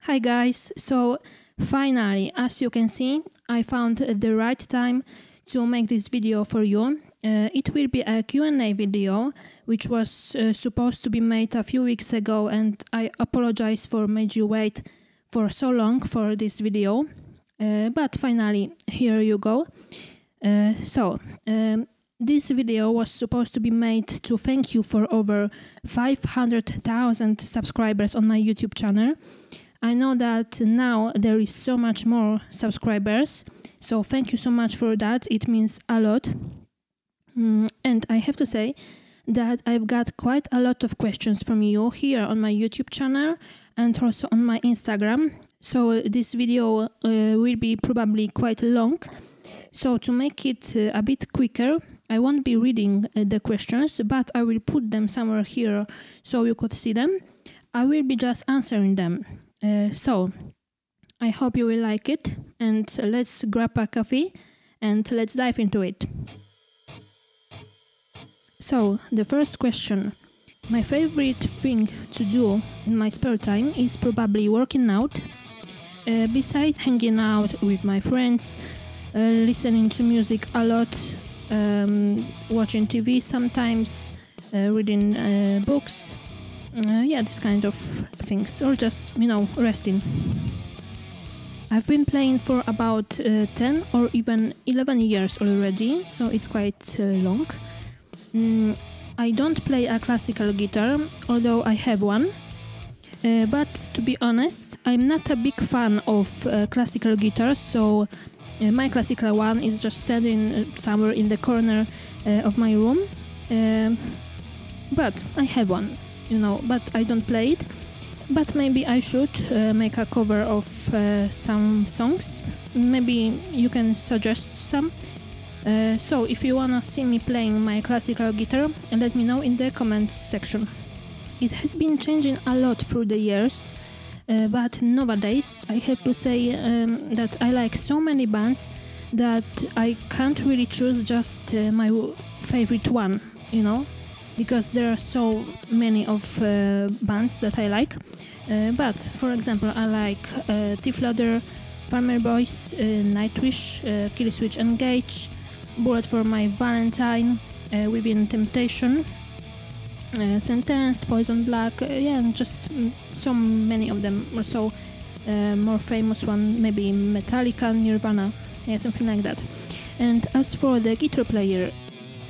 Hi guys, so finally, as you can see, I found the right time to make this video for you. It will be a Q&A video, which was supposed to be made a few weeks ago, and I apologize for making you wait for so long for this video. But finally, here you go. This video was supposed to be made to thank you for over 500,000 subscribers on my YouTube channel. I know that now there is so much more subscribers, so thank you so much for that. It means a lot. And I have to say that I've got quite a lot of questions from you here on my YouTube channel and also on my Instagram. So this video will be probably quite long. So to make it a bit quicker, I won't be reading the questions, but I will put them somewhere here so you could see them. I will be just answering them. So I hope you will like it, and let's grab a coffee and let's dive into it. So the first question. My favorite thing to do in my spare time is probably working out. Besides hanging out with my friends, listening to music a lot, watching TV sometimes, reading books, this kind of things, or just, resting. I've been playing for about 10 or even 11 years already, so it's quite long. I don't play a classical guitar, although I have one. But to be honest, I'm not a big fan of classical guitars, so my classical one is just standing somewhere in the corner of my room. But I have one, but I don't play it. But maybe I should make a cover of some songs. Maybe you can suggest some. So if you wanna see me playing my classical guitar, let me know in the comments section. It has been changing a lot through the years, but nowadays I have to say that I like so many bands that I can't really choose just my favorite one, because there are so many of bands that I like. But for example, I like Thief Leather, Farmer Boys, Nightwish, Killswitch Engage, Bullet for My Valentine, Within Temptation, Sentenced, Poison Black, and just so many of them. Also, more famous one, maybe Metallica, Nirvana, something like that. And as for the guitar player,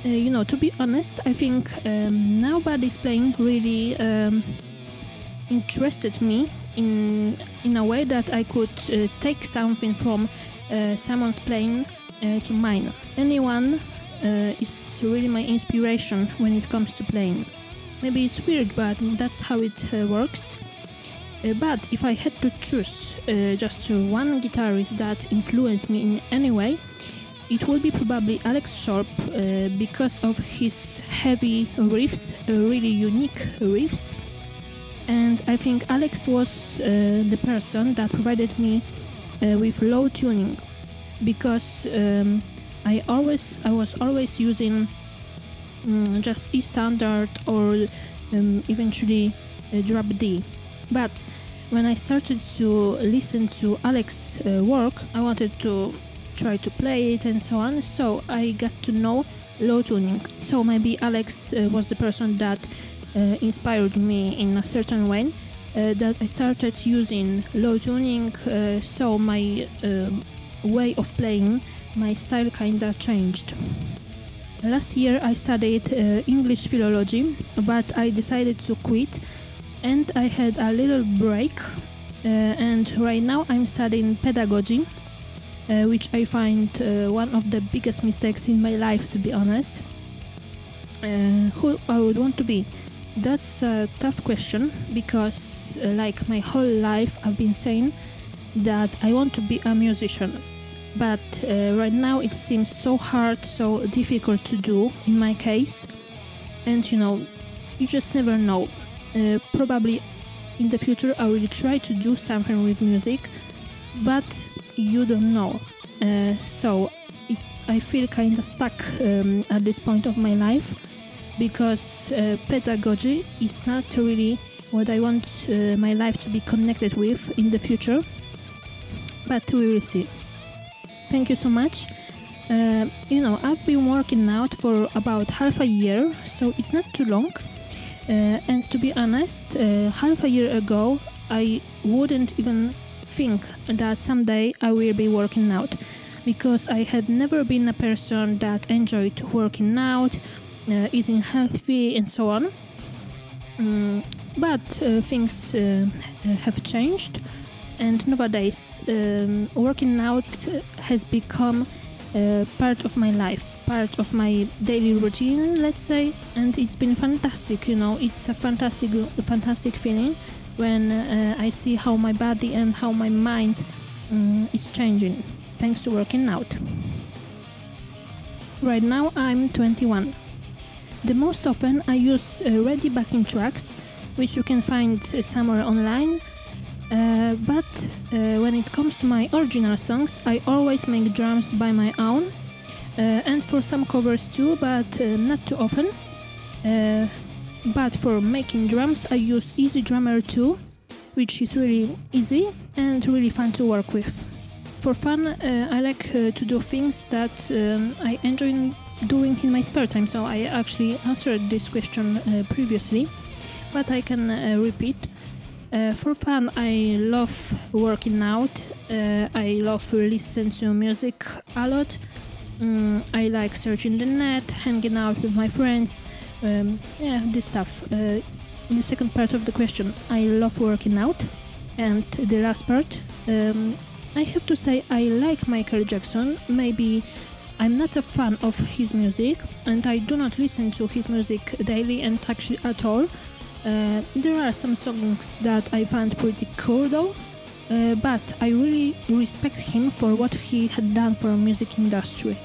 to be honest, I think nobody's playing really interested me in a way that I could take something from someone's playing to mine. Anyone is really my inspiration when it comes to playing. Maybe it's weird, but that's how it works. But if I had to choose just one guitarist that influenced me in any way, it would be probably Alex Sharp, because of his heavy riffs, really unique riffs. And I think Alex was the person that provided me with low tuning, because I was always using just E standard or eventually drop D. But when I started to listen to Alex's work, I wanted to try to play it and so on, so I got to know low tuning. So maybe Alex was the person that inspired me in a certain way, that I started using low tuning, so my way of playing, my style kinda changed. Last year I studied English philology, but I decided to quit and I had a little break, and right now I'm studying pedagogy, which I find one of the biggest mistakes in my life, to be honest. Who I would want to be? That's a tough question, because like my whole life I've been saying that I want to be a musician. But right now it seems so hard, so difficult to do in my case. And you just never know. Probably in the future I will try to do something with music, but you don't know. I feel kind of stuck at this point of my life, because pedagogy is not really what I want my life to be connected with in the future, but we will see. Thank you so much. I've been working out for about half a year, so it's not too long. And to be honest, half a year ago, I wouldn't even think that someday I will be working out, because I had never been a person that enjoyed working out, eating healthy and so on. But things have changed, and nowadays working out has become part of my life, part of my daily routine, let's say, and it's been fantastic. It's a fantastic feeling when I see how my body and how my mind is changing thanks to working out. Right now I'm 21. The most often I use ready backing tracks, which you can find somewhere online, but when it comes to my original songs, I always make drums by my own, and for some covers too, but not too often. But for making drums I use Easy Drummer 2, which is really easy and really fun to work with. For fun, I like to do things that I enjoy doing in my spare time, so I actually answered this question previously, but I can repeat. For fun, I love working out, I love to listen to music a lot, I like searching the net, hanging out with my friends, this stuff. In the second part of the question, I love working out, and the last part, I have to say I like Michael Jackson. Maybe I'm not a fan of his music, and I do not listen to his music daily and actually at all. There are some songs that I find pretty cool though, but I really respect him for what he had done for the music industry.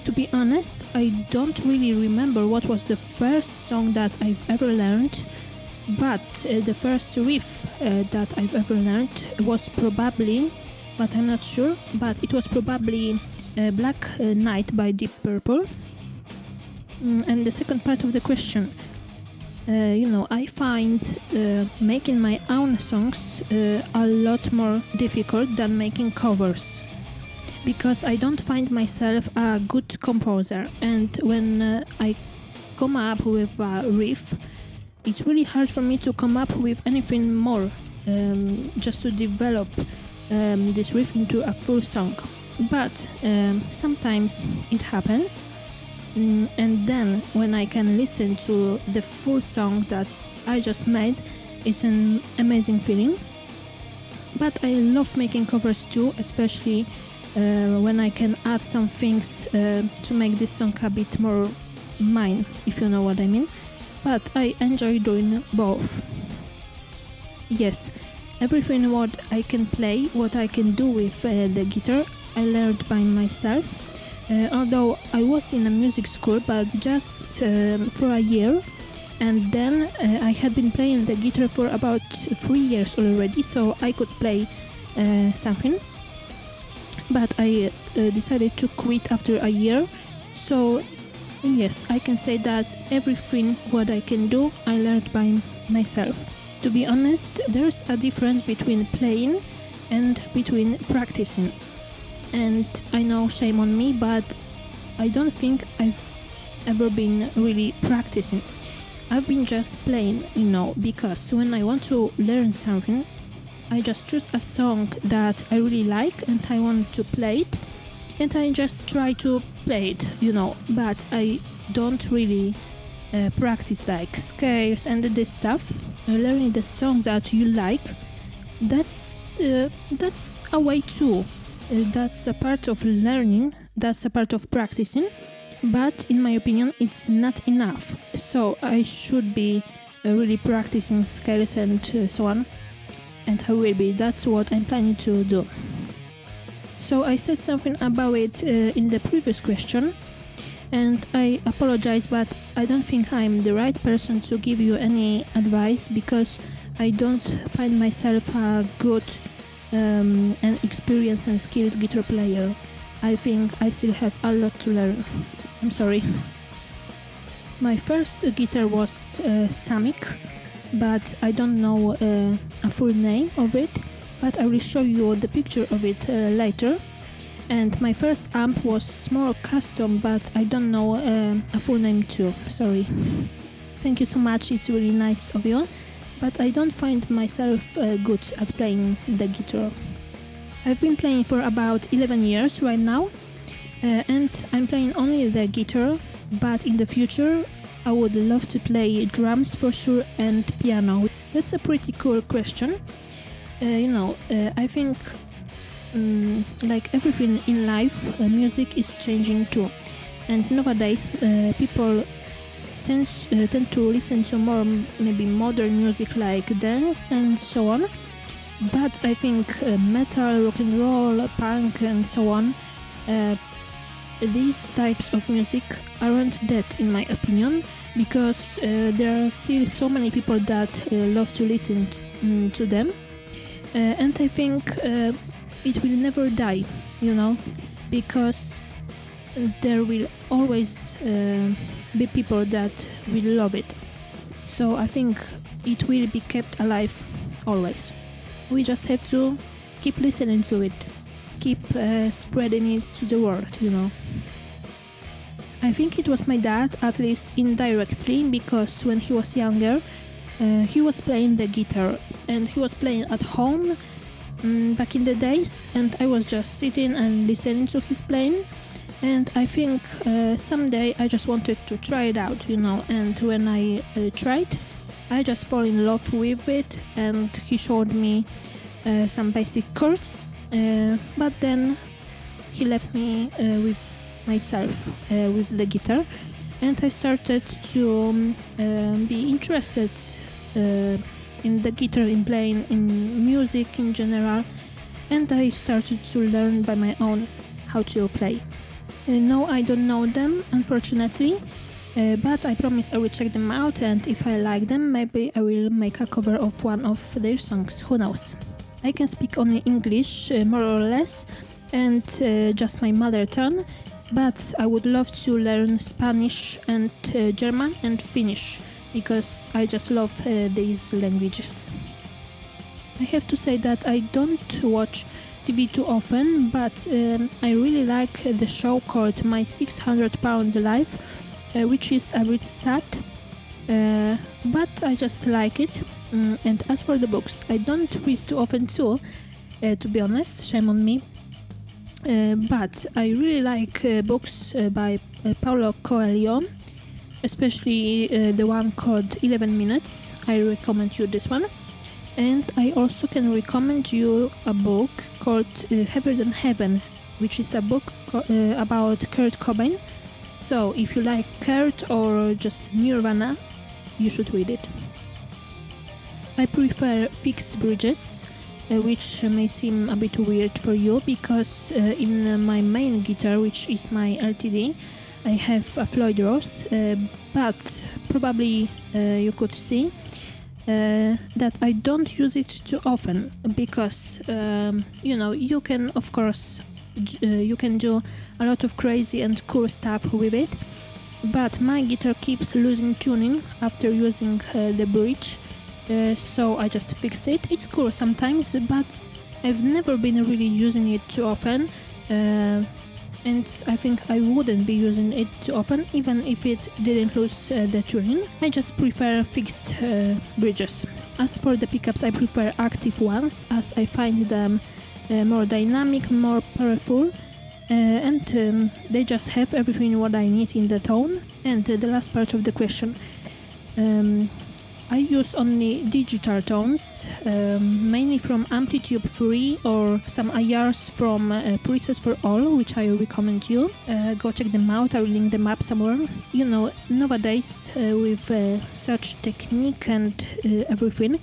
To be honest, I don't really remember what was the first song that I've ever learned, but the first riff that I've ever learned was probably, but I'm not sure, but it was probably Black Knight by Deep Purple. And the second part of the question, I find making my own songs a lot more difficult than making covers, because I don't find myself a good composer, and when I come up with a riff, it's really hard for me to come up with anything more, just to develop this riff into a full song. But sometimes it happens, and then when I can listen to the full song that I just made, it's an amazing feeling. But I love making covers too, especially when I can add some things to make this song a bit more mine, if you know what I mean. But I enjoy doing both. Yes, everything what I can play, what I can do with the guitar, I learned by myself. Although I was in a music school, but just for a year, and then I had been playing the guitar for about 3 years already, so I could play something. But I decided to quit after a year, so yes, I can say that everything what I can do, I learned by myself. To be honest, there's a difference between playing and between practicing. And I know, shame on me, but I don't think I've ever been really practicing. I've been just playing, because when I want to learn something, I just choose a song that I really like and I want to play it, and I just try to play it, but I don't really practice like scales and this stuff. Learning the song that you like, that's a way too. That's a part of learning, that's a part of practicing, but in my opinion it's not enough. So I should be really practicing scales and so on, and I will be. That's what I'm planning to do. So I said something about it in the previous question, and I apologize, but I don't think I'm the right person to give you any advice, because I don't find myself a good and experienced and skilled guitar player. I think I still have a lot to learn. I'm sorry. My first guitar was Samick, but I don't know a full name of it, but I will show you the picture of it later. And my first amp was more custom, but I don't know a full name too, sorry. Thank you so much, it's really nice of you, but I don't find myself good at playing the guitar. I've been playing for about 11 years right now, and I'm playing only the guitar, but in the future I would love to play drums for sure and piano. That's a pretty cool question. I think like everything in life, music is changing too, and nowadays people tend to listen to more maybe modern music like dance and so on, but I think metal, rock and roll, punk and so on, these types of music aren't dead in my opinion, because there are still so many people that love to listen to them, and I think it will never die, because there will always be people that will love it. So I think it will be kept alive always. We just have to keep listening to it, keep spreading it to the world, I think it was my dad, at least indirectly, because when he was younger, he was playing the guitar, and he was playing at home back in the days, and I was just sitting and listening to his playing, and I think someday I just wanted to try it out, and when I tried, I just fall in love with it, and he showed me some basic chords, but then he left me with myself with the guitar, and I started to be interested in the guitar, in playing, in music in general, and I started to learn by my own how to play. No, I don't know them, unfortunately, but I promise I will check them out, and if I like them, maybe I will make a cover of one of their songs, who knows. I can speak only English, more or less, and just my mother tongue, but I would love to learn Spanish and German and Finnish, because I just love these languages. I have to say that I don't watch TV too often, but I really like the show called My 600 Pound Life, which is a bit sad, but I just like it. And as for the books, I don't read too often too, to be honest, shame on me. But I really like books by Paulo Coelho, especially the one called 11 Minutes. I recommend you this one. And I also can recommend you a book called Heavier Than Heaven, which is a book about Kurt Cobain. So if you like Kurt or just Nirvana, you should read it. I prefer fixed bridges, which may seem a bit weird for you, because in my main guitar, which is my LTD, I have a Floyd Rose, but probably you could see that I don't use it too often, because you can, of course, you can do a lot of crazy and cool stuff with it, but my guitar keeps losing tuning after using the bridge, so I just fix it. It's cool sometimes, but I've never been really using it too often, and I think I wouldn't be using it too often even if it didn't lose the tuning. I just prefer fixed bridges. As for the pickups, I prefer active ones, as I find them more dynamic, more powerful, and they just have everything what I need in the tone. And the last part of the question, I use only digital tones, mainly from Amplitude 3 or some IRs from Presets for All, which I recommend you. Go check them out, I will link them up somewhere. Nowadays with such technique and everything,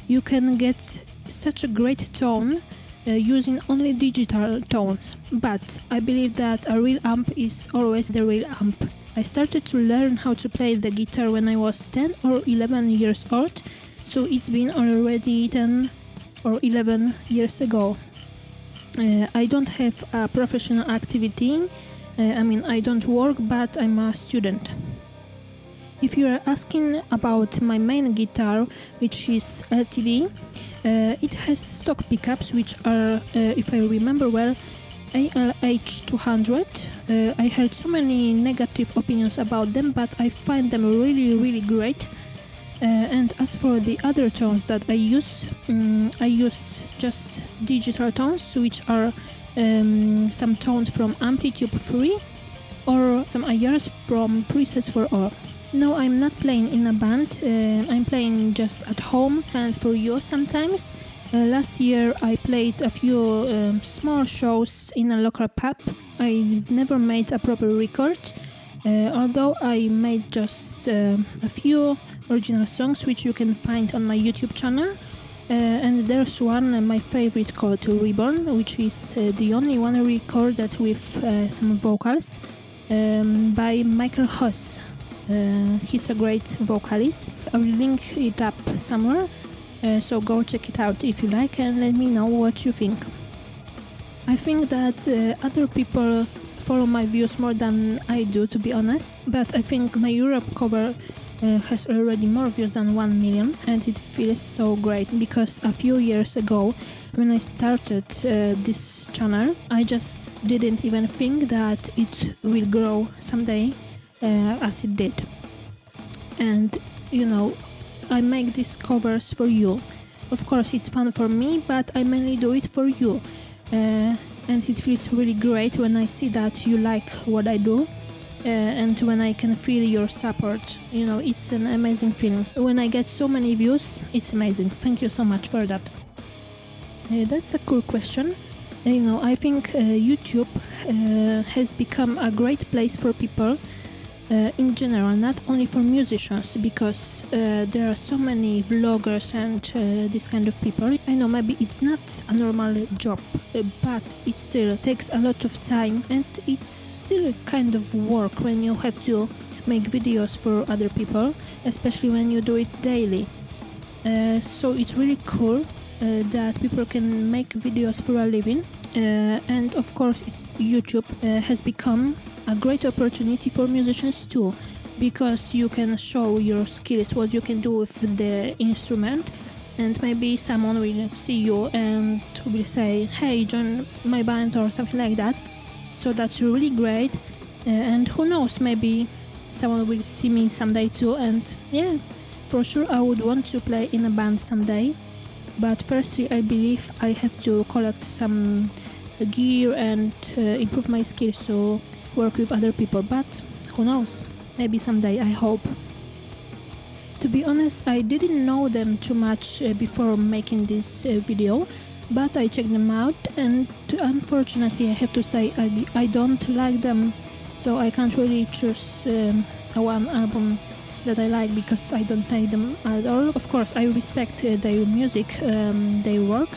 you can get such a great tone using only digital tones, but I believe that a real amp is always the real amp. I started to learn how to play the guitar when I was 10 or 11 years old, so it's been already 10 or 11 years ago. I don't have a professional activity, I don't work, but I'm a student. If you are asking about my main guitar, which is LTD, it has stock pickups which are, if I remember well, ALH200. I heard so many negative opinions about them, but I find them really great. And as for the other tones that I use just digital tones, which are some tones from Amplitude 3 or some IRs from Presets for All. No, I'm not playing in a band, I'm playing just at home and for you sometimes. Last year I played a few small shows in a local pub. I've never made a proper record, although I made just a few original songs which you can find on my YouTube channel. And there's one, my favorite, called Reborn, which is the only one recorded with some vocals by Michael Hoss. He's a great vocalist. I will link it up somewhere, so go check it out if you like and let me know what you think. I think that other people follow my views more than I do, to be honest, but I think my Europe cover has already more views than 1 million, and it feels so great because a few years ago when I started this channel I just didn't even think that it will grow someday as it did. And you know, I make these covers for you. Of course it's fun for me, but I mainly do it for you, and it feels really great when I see that you like what I do. And when I can feel your support, you know, it's an amazing feeling. When I get so many views, it's amazing. Thank you so much for that. That's a cool question. You know, I think YouTube has become a great place for people in general, not only for musicians, because there are so many vloggers and this kind of people. I know maybe it's not a normal job, but it still takes a lot of time, and it's still a kind of work when you have to make videos for other people, especially when you do it daily. So it's really cool that people can make videos for a living, and of course YouTube has become a great opportunity for musicians too, because you can show your skills, what you can do with the instrument, and maybe someone will see you and will say, hey, join my band or something like that. So that's really great, and who knows, maybe someone will see me someday too, and yeah, for sure I would want to play in a band someday. But firstly I believe I have to collect some gear and improve my skills to work with other people, but who knows, maybe someday, I hope. To be honest, I didn't know them too much before making this video, but I checked them out, and unfortunately I have to say I don't like them, so I can't really choose one album that I like because I don't like them at all. Of course I respect their music, their work,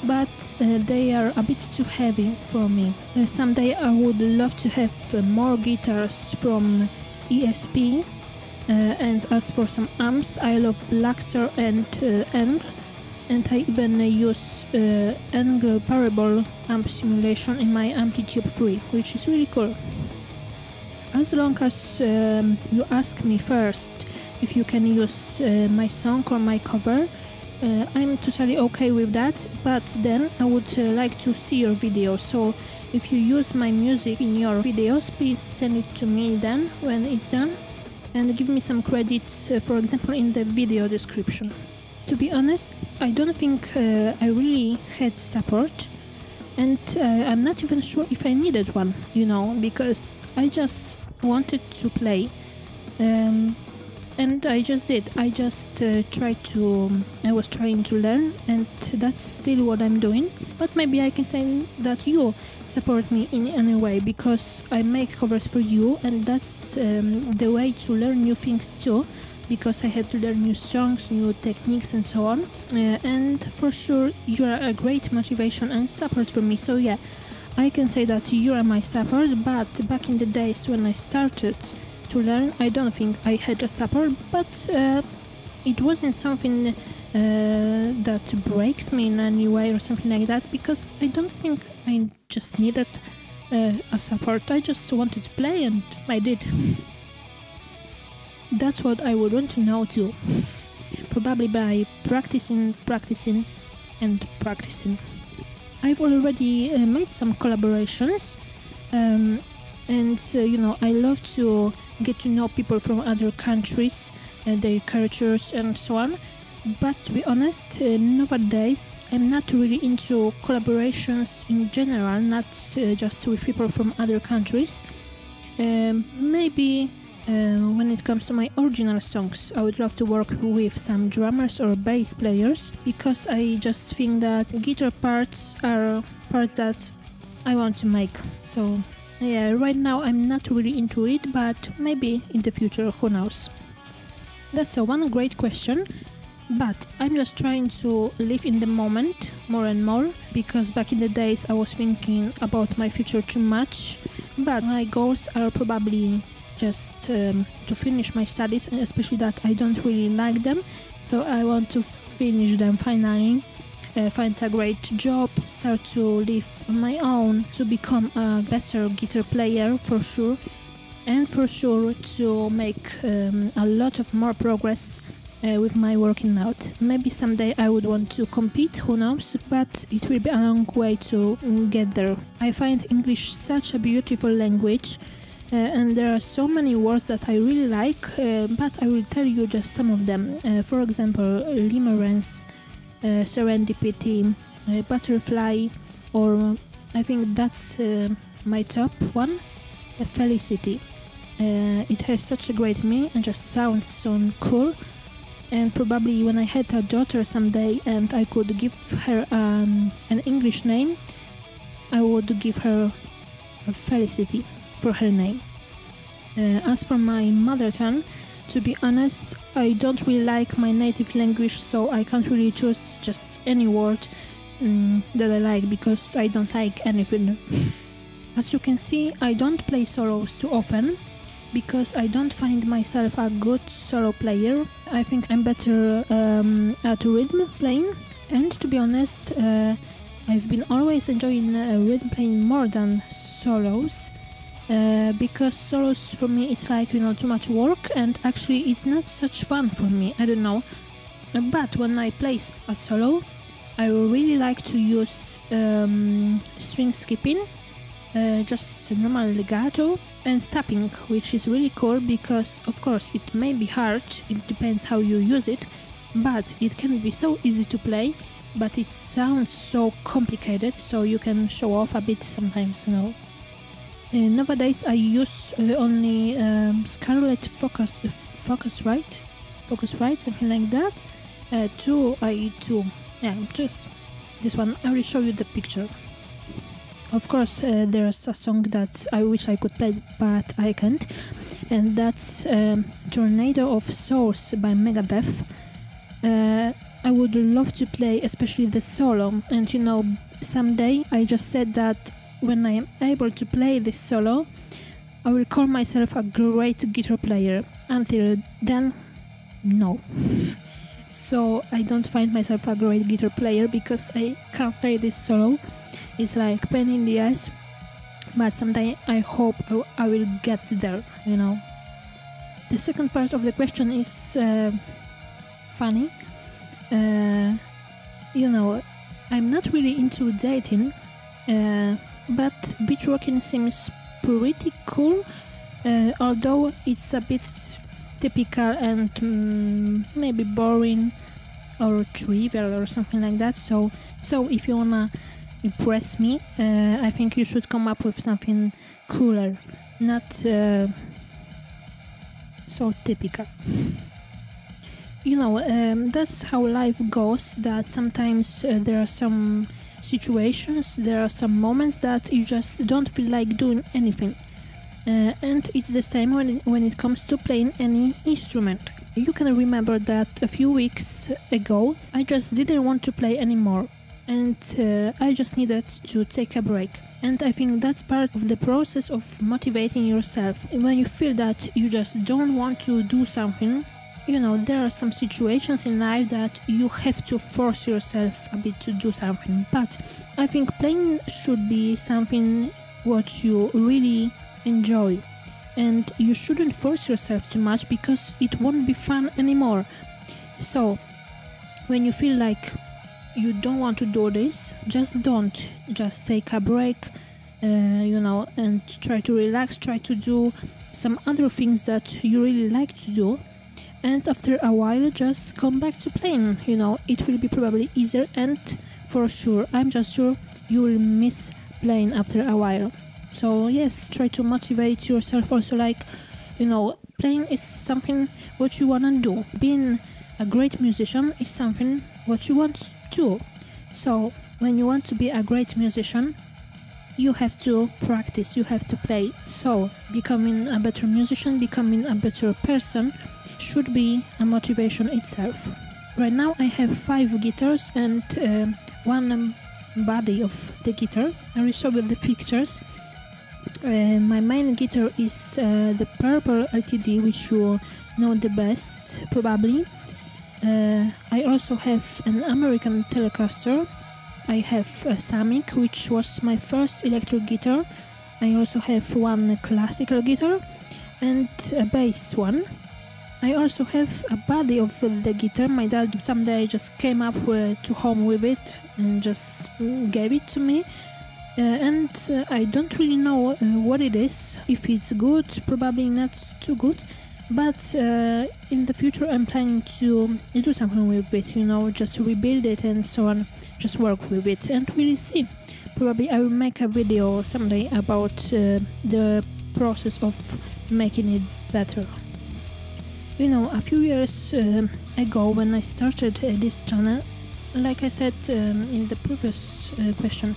but they are a bit too heavy for me. Someday I would love to have more guitars from ESP, and as for some amps, I love Blackstar and Eng, and I even use Eng Parable amp simulation in my Amplitude 3, which is really cool. As long as you ask me first if you can use my song or my cover, I'm totally okay with that, but then I would like to see your video, so if you use my music in your videos, please send it to me then when it's done, and give me some credits, for example in the video description. To be honest, I don't think I really had support, and I'm not even sure if I needed one, you know, because I just wanted to play. And I just did. I just I was trying to learn, and that's still what I'm doing. But maybe I can say that you support me in any way, because I make covers for you, and that's the way to learn new things too, because I have to learn new songs, new techniques and so on. And for sure you are a great motivation and support for me, so yeah, I can say that you are my support. But back in the days when I started to learn, I don't think I had a support, but it wasn't something that breaks me in any way or something like that, because I don't think I just needed a support. I just wanted to play, and I did. That's what I would want to know too. Probably by practicing, and practicing. I've already made some collaborations, and I love to get to know people from other countries, their cultures and so on. But to be honest, nowadays I'm not really into collaborations in general, not just with people from other countries. Maybe when it comes to my original songs, I would love to work with some drummers or bass players, because I just think that guitar parts are parts that I want to make. So yeah, right now I'm not really into it, but maybe in the future, who knows. That's one great question, but I'm just trying to live in the moment more and more, because back in the days I was thinking about my future too much, but my goals are probably just to finish my studies, and especially that I don't really like them, so I want to finish them finally, find a great job, start to live on my own, to become a better guitar player for sure, and for sure to make a lot of more progress with my working out. Maybe someday I would want to compete, who knows, but it will be a long way to get there. I find English such a beautiful language, and there are so many words that I really like, but I will tell you just some of them. For example, limerence, serendipity, butterfly, or I think that's my top one, felicity. It has such a great meaning and just sounds so cool. And probably when I had a daughter someday and I could give her an English name, I would give her Felicity for her name. As for my mother tongue, to be honest, I don't really like my native language, so I can't really choose just any word that I like, because I don't like anything. As you can see, I don't play solos too often, because I don't find myself a good solo player. I think I'm better at rhythm playing, and to be honest, I've been always enjoying rhythm playing more than solos, because solos for me is like, too much work, and actually it's not such fun for me, I don't know. But when I play a solo, I really like to use string skipping, just normal legato, and tapping, which is really cool, because of course it may be hard, it depends how you use it, but it can be so easy to play, but it sounds so complicated, so you can show off a bit sometimes, Nowadays I use only Scarlett Focusrite, something like that. Yeah, just this one. I will show you the picture. Of course, there's a song that I wish I could play, but I can't, and that's Tornado of Souls by Megadeth. I would love to play, especially the solo, and someday I just said that when I am able to play this solo, I will call myself a great guitar player. Until then, no. So I don't find myself a great guitar player because I can't play this solo. It's like pain in the ass, but someday I hope I will get there, The second part of the question is funny. I'm not really into dating, but beach walking seems pretty cool, although it's a bit typical and maybe boring or trivial or something like that. So if you wanna impress me, I think you should come up with something cooler, not so typical. That's how life goes, that sometimes there are some situations, there are some moments that you just don't feel like doing anything. And it's the same when it comes to playing any instrument. You can remember that a few weeks ago I just didn't want to play anymore, and I just needed to take a break. And I think that's part of the process of motivating yourself. When you feel that you just don't want to do something, there are some situations in life that you have to force yourself a bit to do something. But I think playing should be something what you really enjoy. and you shouldn't force yourself too much because it won't be fun anymore. So when you feel like you don't want to do this, just don't. Just take a break, and try to relax, try to do some other things that you really like to do, and after a while just come back to playing. It will be probably easier, and for sure, I'm just sure you will miss playing after a while. So yes, try to motivate yourself also, playing is something what you wanna do. Being a great musician is something what you want to do. So when you want to be a great musician, you have to practice, you have to play. So becoming a better musician, becoming a better person should be a motivation itself. Right now I have 5 guitars and one body of the guitar. I will show you the pictures. My main guitar is the purple LTD, which you know the best probably. I also have an American Telecaster. I have a Samick, which was my first electric guitar. I also have one classical guitar and a bass one. I also have a body of the guitar. My dad someday just came up to home with it and just gave it to me. And I don't really know what it is. If it's good, probably not too good. But in the future I'm planning to do something with it, just rebuild it and so on, just work with it and really see. Probably I will make a video someday about the process of making it better. A few years ago when I started this channel, like I said in the previous question,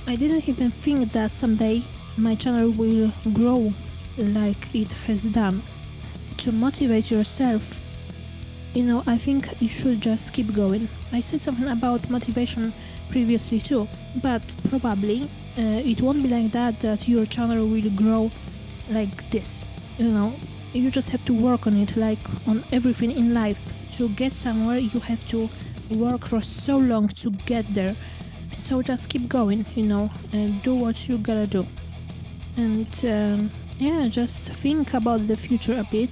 I didn't even think that someday my channel will grow like it has done. To motivate yourself, I think you should just keep going. I said something about motivation previously too, but probably it won't be like that your channel will grow like this. You just have to work on it, like on everything in life. To get somewhere you have to work for so long to get there. So just keep going, and do what you gotta do. And just think about the future a bit,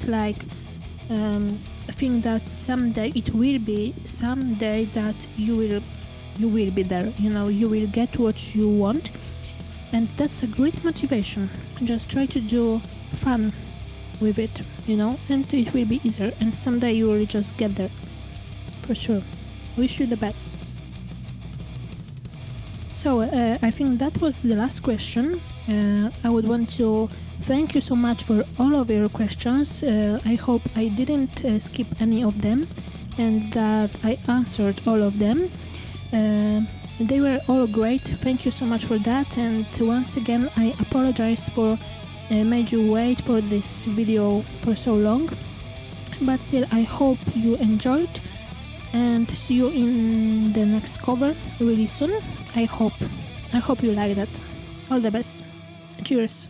think that someday it will be someday that you will be there, you will get what you want, and that's a great motivation. Just try to do fun with it, and it will be easier, and someday you will just get there for sure. Wish you the best. So I think that was the last question. I would want to thank you so much for all of your questions. I hope I didn't skip any of them and that I answered all of them. They were all great. Thank you so much for that, and once again I apologize for made you wait for this video for so long, but still I hope you enjoyed, and see you in the next cover really soon. I hope you like that. All the best. Cheers.